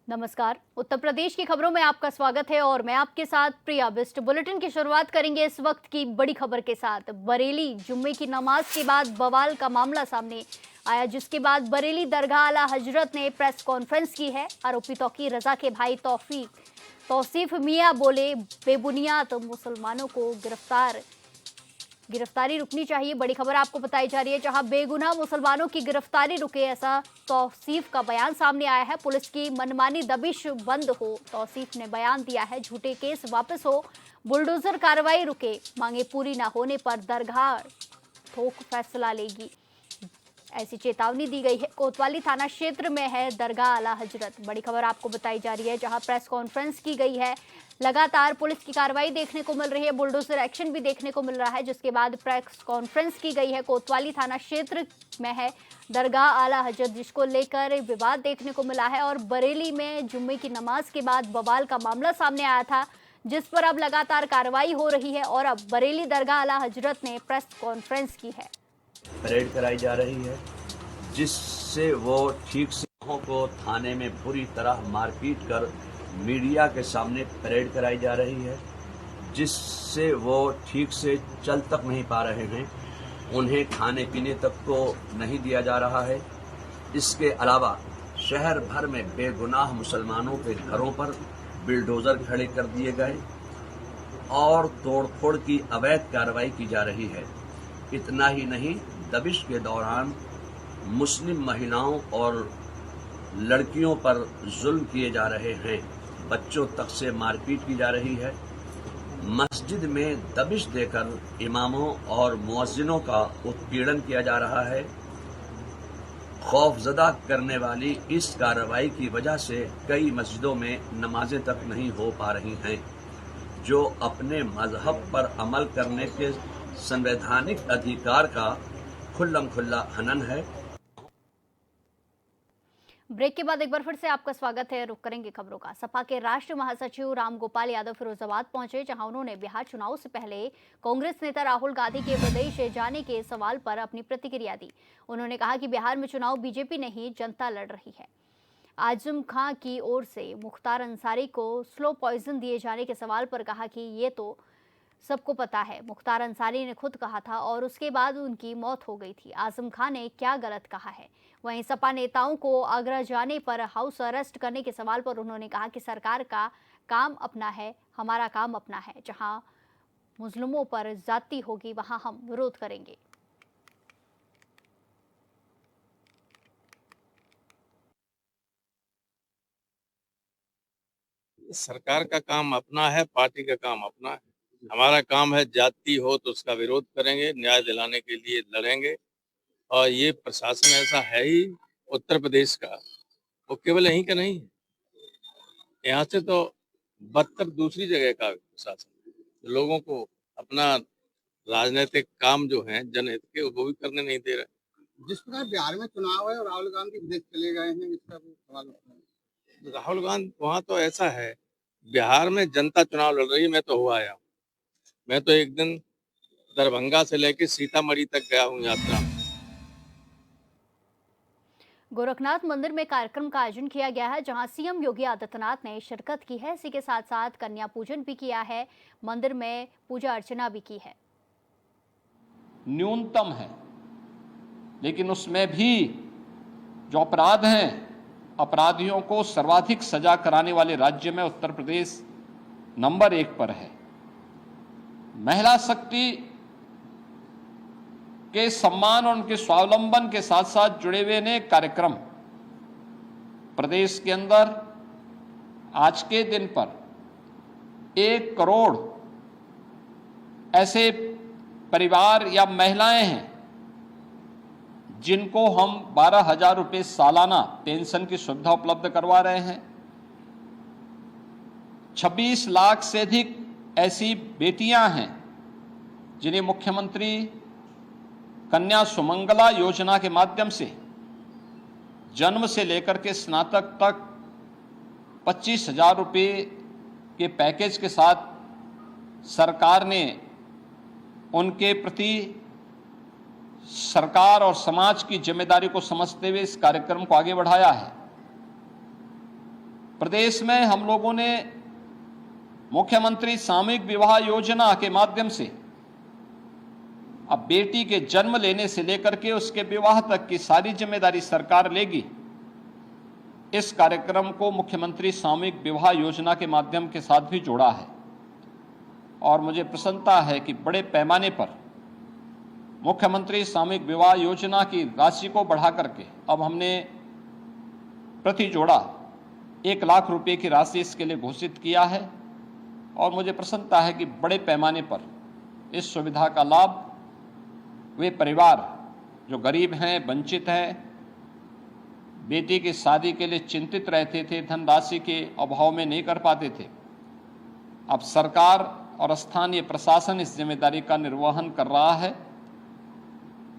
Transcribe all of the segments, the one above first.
नमस्कार। उत्तर प्रदेश की खबरों में आपका स्वागत है और मैं आपके साथ प्रिया बिस्ट। बुलेटिन की शुरुआत करेंगे इस वक्त की बड़ी खबर के साथ। बरेली जुम्मे की नमाज के बाद बवाल का मामला सामने आया, जिसके बाद बरेली दरगाह आला हजरत ने प्रेस कॉन्फ्रेंस की है। आरोपी तौकीर रजा के भाई तौसीफ मियां बोले, बेबुनियाद मुसलमानों को गिरफ्तारी रुकनी चाहिए। बड़ी खबर आपको बताई जा रही है, जहां बेगुनाह मुसलमानों की गिरफ्तारी रुके, ऐसा तौसीफ का बयान सामने आया है। पुलिस की मनमानी दबिश बंद हो, तौसीफ ने बयान दिया है। झूठे केस वापस हो, बुलडोजर कार्रवाई रुके, मांगे पूरी ना होने पर दरगाह ठोक फैसला लेगी, ऐसी चेतावनी दी गई है। कोतवाली थाना क्षेत्र में है दरगाह आला हजरत। बड़ी खबर आपको बताई जा रही है, जहां प्रेस कॉन्फ्रेंस की गई है। लगातार पुलिस की कार्रवाई देखने को मिल रही है, बुलडोजर एक्शन भी देखने को मिल रहा है, जिसके बाद प्रेस कॉन्फ्रेंस की गई है। कोतवाली थाना क्षेत्र में है दरगाह आला हजरत, जिसको लेकर विवाद देखने को मिला है। और बरेली में जुम्मे की नमाज के बाद बवाल का मामला सामने आया था, जिस पर अब लगातार कार्रवाई हो रही है और अब बरेली दरगाह आला हजरत ने प्रेस कॉन्फ्रेंस की है। परेड कराई जा रही है, जिससे वो ठीक से को थाने में बुरी तरह मारपीट कर मीडिया के सामने परेड कराई जा रही है, जिससे वो ठीक से चल तक नहीं पा रहे हैं। उन्हें खाने पीने तक को नहीं दिया जा रहा है। इसके अलावा शहर भर में बेगुनाह मुसलमानों के घरों पर बिल्डोजर खड़े कर दिए गए और तोड़फोड़ की अवैध कार्रवाई की जा रही है। इतना ही नहीं, दबिश के दौरान मुस्लिम महिलाओं और लड़कियों पर जुल्म किए जा रहे हैं। बच्चों तक से मारपीट की जा रही है। मस्जिद में दबिश देकर इमामों और मुअज्जिनों का उत्पीड़न किया जा रहा है। खौफजदा करने वाली इस कार्रवाई की वजह से कई मस्जिदों में नमाजें तक नहीं हो पा रही हैं, जो अपने मजहब पर अमल करने के संवैधानिक अधिकार का खुल्लम खुल्ला हनन है। ब्रेक के बाद एक बार फिर से आपका स्वागत है। रुक करेंगे खबरों का। सपा के राष्ट्रीय महासचिव रामगोपाल यादव फिरोजाबाद पहुंचे, जहां उन्होंने बिहार चुनाव से पहले कांग्रेस नेता राहुल गांधी के प्रदेश जाने के सवाल पर अपनी प्रतिक्रिया दी। उन्होंने कहा कि बिहार में चुनाव बीजेपी नहीं, जनता लड़ रही है। आजम खां की ओर से मुख्तार अंसारी को स्लो पॉइजन दिए जाने के सवाल पर कहा कि ये तो सबको पता है, मुख्तार अंसारी ने खुद कहा था और उसके बाद उनकी मौत हो गई थी। आजम खान ने क्या गलत कहा है? वहीं सपा नेताओं को आगरा जाने पर हाउस अरेस्ट करने के सवाल पर उन्होंने कहा कि सरकार का काम अपना है, हमारा काम अपना है। जहां मुस्लिमों पर जाति होगी, वहां हम विरोध करेंगे। सरकार का काम अपना है, पार्टी का काम अपना है। हमारा काम है जाति हो तो उसका विरोध करेंगे, न्याय दिलाने के लिए लड़ेंगे। और ये प्रशासन ऐसा है ही उत्तर प्रदेश का, वो केवल यहीं का नहीं है, यहाँ से तो बदतर दूसरी जगह का प्रशासन लोगों को अपना राजनीतिक काम जो है जनहित के, वो भी करने नहीं दे रहे। जिस प्रकार बिहार में चुनाव है और राहुल गांधी विदेश चले गए हैं, इसका भी सवाल उठता है। राहुल गांधी वहां तो ऐसा है, बिहार में जनता चुनाव लड़ रही है। मैं तो हुआ आया, मैं तो एक दिन दरभंगा से लेकर सीतामढ़ी तक गया हूँ यात्रा में। गोरखनाथ मंदिर में कार्यक्रम का आयोजन किया गया है, जहां सीएम योगी आदित्यनाथ ने शिरकत की है। इसी के साथ साथ कन्या पूजन भी किया है, मंदिर में पूजा अर्चना भी की है। न्यूनतम है, लेकिन उसमें भी जो अपराध हैं, अपराधियों को सर्वाधिक सजा कराने वाले राज्य में उत्तर प्रदेश नंबर 1 पर है। महिला शक्ति के सम्मान और उनके स्वावलंबन के साथ साथ जुड़े हुए अनेक कार्यक्रम प्रदेश के अंदर आज के दिन पर 1 करोड़ ऐसे परिवार या महिलाएं हैं जिनको हम 12,000 रुपये सालाना पेंशन की सुविधा उपलब्ध करवा रहे हैं। 26 लाख से अधिक ऐसी बेटियां हैं जिन्हें मुख्यमंत्री कन्या सुमंगला योजना के माध्यम से जन्म से लेकर के स्नातक तक 25,000 रुपये के पैकेज के साथ सरकार ने उनके प्रति सरकार और समाज की जिम्मेदारी को समझते हुए इस कार्यक्रम को आगे बढ़ाया है। प्रदेश में हम लोगों ने मुख्यमंत्री सामूहिक विवाह योजना के माध्यम से अब बेटी के जन्म लेने से लेकर के उसके विवाह तक की सारी जिम्मेदारी सरकार लेगी। इस कार्यक्रम को मुख्यमंत्री सामूहिक विवाह योजना के माध्यम के साथ भी जोड़ा है और मुझे प्रसन्नता है कि बड़े पैमाने पर मुख्यमंत्री सामूहिक विवाह योजना की राशि को बढ़ा करके अब हमने प्रति जोड़ा 1 लाख रुपए की राशि इसके लिए घोषित किया है और मुझे प्रसन्नता है कि बड़े पैमाने पर इस सुविधा का लाभ वे परिवार जो गरीब हैं, वंचित हैं, बेटी की शादी के लिए चिंतित रहते थे, धनराशि के अभाव में नहीं कर पाते थे, अब सरकार और स्थानीय प्रशासन इस जिम्मेदारी का निर्वहन कर रहा है।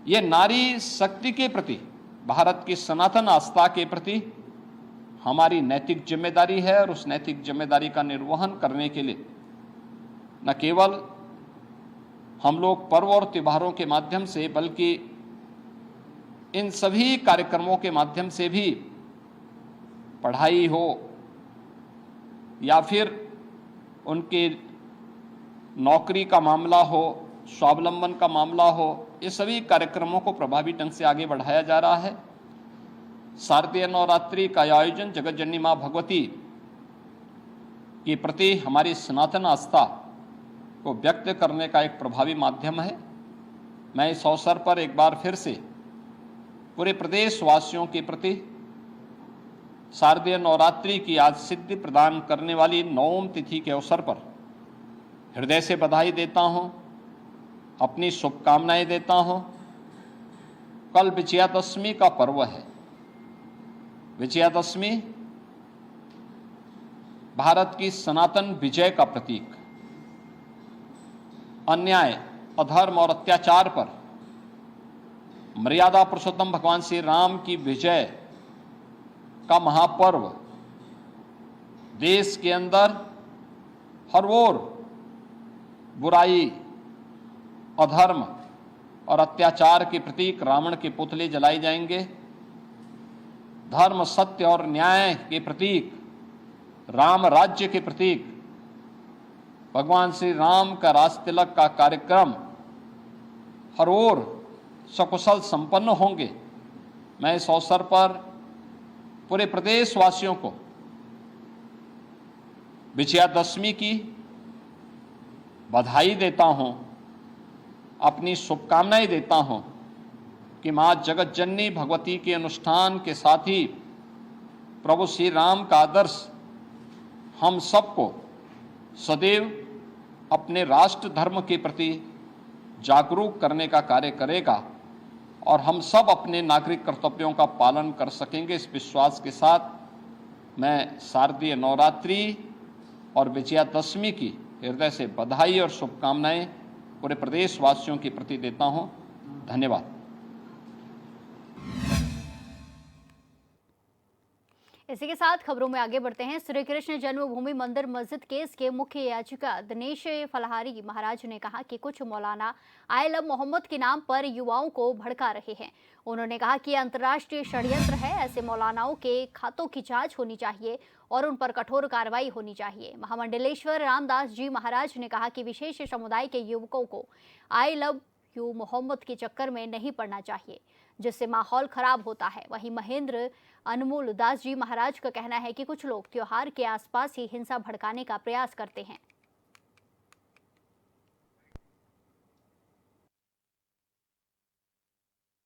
ये नारी शक्ति के प्रति, भारत की सनातन आस्था के प्रति हमारी नैतिक जिम्मेदारी है और उस नैतिक जिम्मेदारी का निर्वहन करने के लिए न केवल हम लोग पर्व और त्योहारों के माध्यम से बल्कि इन सभी कार्यक्रमों के माध्यम से भी पढ़ाई हो या फिर उनके नौकरी का मामला हो, स्वावलंबन का मामला हो, ये सभी कार्यक्रमों को प्रभावी ढंग से आगे बढ़ाया जा रहा है। शारदीय नवरात्रि का आयोजन जगत जननी मां भगवती के प्रति हमारी सनातन आस्था को व्यक्त करने का एक प्रभावी माध्यम है। मैं इस अवसर पर एक बार फिर से पूरे प्रदेश वासियों के प्रति शारदीय नवरात्रि की आज सिद्धि प्रदान करने वाली 9वीं तिथि के अवसर पर हृदय से बधाई देता हूं, अपनी शुभकामनाएं देता हूं। कल विजयादशमी का पर्व है। विजयादशमी भारत की सनातन विजय का प्रतीक, अन्याय, अधर्म और अत्याचार पर मर्यादा पुरुषोत्तम भगवान श्री राम की विजय का महापर्व देश के अंदर हर ओर बुराई, अधर्म और अत्याचार के प्रतीक रावण के पुतले जलाए जाएंगे। धर्म, सत्य और न्याय के प्रतीक, राम राज्य के प्रतीक भगवान श्री राम का राज तिलक का कार्यक्रम हर ओर सकुशल संपन्न होंगे। मैं इस अवसर पर पूरे प्रदेश वासियों को विजयादशमी की बधाई देता हूं, अपनी शुभकामनाएं देता हूं कि मां जगत जननी भगवती के अनुष्ठान के साथ ही प्रभु श्री राम का आदर्श हम सबको सदैव अपने राष्ट्र धर्म के प्रति जागरूक करने का कार्य करेगा और हम सब अपने नागरिक कर्तव्यों का पालन कर सकेंगे। इस विश्वास के साथ मैं शारदीय नवरात्रि और विजयादशमी की हृदय से बधाई और शुभकामनाएं पूरे प्रदेश वासियों के प्रति देता हूं। धन्यवाद। इसी के साथ खबरों में आगे बढ़ते हैं। श्री कृष्ण जन्मभूमि मंदिर मस्जिद केस के मुख्य याचिका दिनेश फलाहारी महाराज ने कहा कि कुछ मौलाना आई लव मोहम्मद के नाम पर युवाओं को भड़का रहे हैं। उन्होंने कहा कि अंतर्राष्ट्रीय षड्यंत्र है, ऐसे मौलानाओं के खातों की जांच होनी चाहिए और उन पर कठोर कार्रवाई होनी चाहिए। महामंडलेश्वर रामदास जी महाराज ने कहा कि विशेष समुदाय के युवकों को आई लव यू मोहम्मद के चक्कर में नहीं पड़ना चाहिए, जिससे माहौल खराब होता है। वहीं महेंद्र अनमोल दास जी महाराज का कहना है कि कुछ लोग त्योहार के आसपास ही हिंसा भड़काने का प्रयास करते हैं।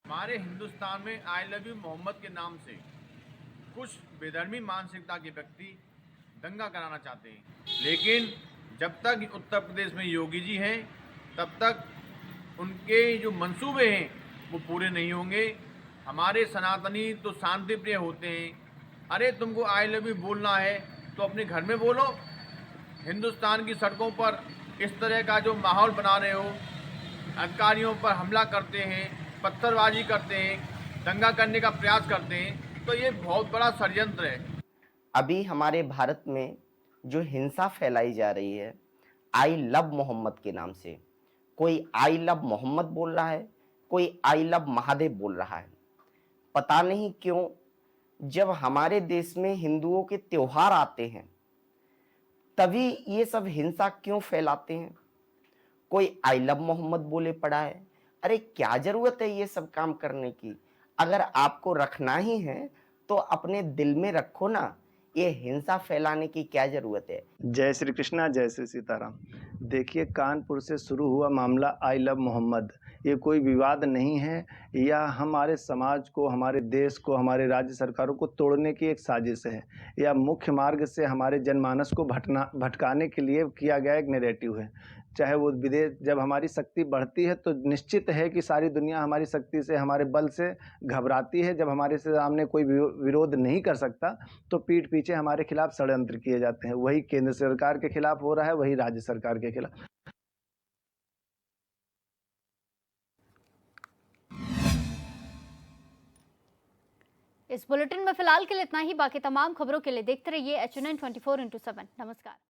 हमारे हिंदुस्तान में आई लव यू मोहम्मद के नाम से कुछ बेधर्मी मानसिकता के व्यक्ति दंगा कराना चाहते हैं, लेकिन जब तक उत्तर प्रदेश में योगी जी हैं तब तक उनके जो मंसूबे हैं वो पूरे नहीं होंगे। हमारे सनातनी तो शांति प्रिय होते हैं। अरे तुमको आई लव यू बोलना है तो अपने घर में बोलो। हिंदुस्तान की सड़कों पर इस तरह का जो माहौल बना रहे हो, अधिकारियों पर हमला करते हैं, पत्थरबाजी करते हैं, दंगा करने का प्रयास करते हैं, तो ये बहुत बड़ा षड्यंत्र है। अभी हमारे भारत में जो हिंसा फैलाई जा रही है आई लव मोहम्मद के नाम से, कोई आई लव मोहम्मद बोल रहा है, कोई आई लव महादेव बोल रहा है। पता नहीं क्यों जब हमारे देश में हिंदुओं के त्योहार आते हैं तभी ये सब हिंसा क्यों फैलाते हैं? कोई आई लव मोहम्मद बोले पड़ा है। अरे क्या जरूरत है ये सब काम करने की? अगर आपको रखना ही है तो अपने दिल में रखो ना, ये हिंसा फैलाने की क्या जरूरत है? जय श्री कृष्णा, जय श्री सीताराम। देखिए, कानपुर से शुरू हुआ मामला आई लव मोहम्मद, ये कोई विवाद नहीं है। यह हमारे समाज को, हमारे देश को, हमारे राज्य सरकारों को तोड़ने की एक साजिश है। यह मुख्य मार्ग से हमारे जनमानस को भटकाने के लिए किया गया एक नैरेटिव है। चाहे वो विदेश, जब हमारी शक्ति बढ़ती है तो निश्चित है कि सारी दुनिया हमारी शक्ति से, हमारे बल से घबराती है। जब हमारे सामने कोई विरोध नहीं कर सकता तो पीठ पीछे हमारे खिलाफ षड्यंत्र किए जाते हैं। वही केंद्र सरकार के खिलाफ हो रहा है, वही राज्य सरकार के खिलाफ। इस बुलेटिन में फिलहाल के लिए इतना ही। बाकी तमाम खबरों के लिए देखते रहिए HNN 24/7। नमस्कार।